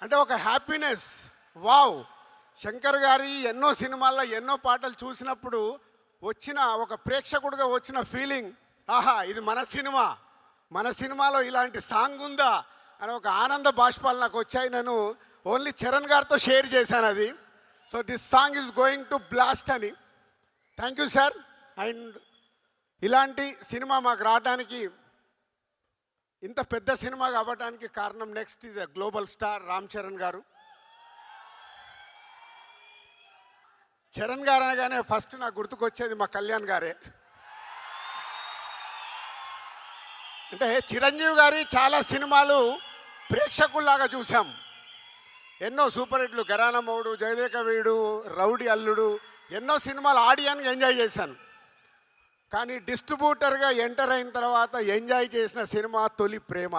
అంటే ఒక happiness. Wow! Shankar గారి ఎన్నో సినిమాల్లో ఎన్నో పాటలు చూసినప్పుడు వచ్చిన ఒక ప్రేక్షకుడిగా వచ్చిన ఫీలింగ్, ఆహా ఇది మన సినిమాలో ఇలాంటి సాంగ్ ఉందా అని ఒక ఆనంద బాష్పాలు నాకు వచ్చాయి. నేను ఓన్లీ చరణ్ గారితో షేర్ చేశాను అది. So this song is going to blast అని. Thank you sir. అండ్ ఇలాంటి సినిమా మాకు రావడానికి, ఇంత పెద్ద సినిమా కావడానికి కారణం next is a global star Ram Charan గారు. చరణ్ గారు అనగానే ఫస్ట్ నాకు గుర్తుకొచ్చేది మా కళ్యాణ్ గారే. అంటే చిరంజీవి గారి చాలా సినిమాలు ప్రేక్షకుల్లాగా చూసాం. ఎన్నో సూపర్ హిట్లు, ఘరానా మౌడు, జయదేక వీడు, రౌడీ అల్లుడు, ఎన్నో సినిమాలు ఆడియన్గా ఎంజాయ్ చేశాను. కానీ డిస్ట్రిబ్యూటర్గా ఎంటర్ అయిన తర్వాత ఎంజాయ్ చేసిన సినిమా తొలి ప్రేమ.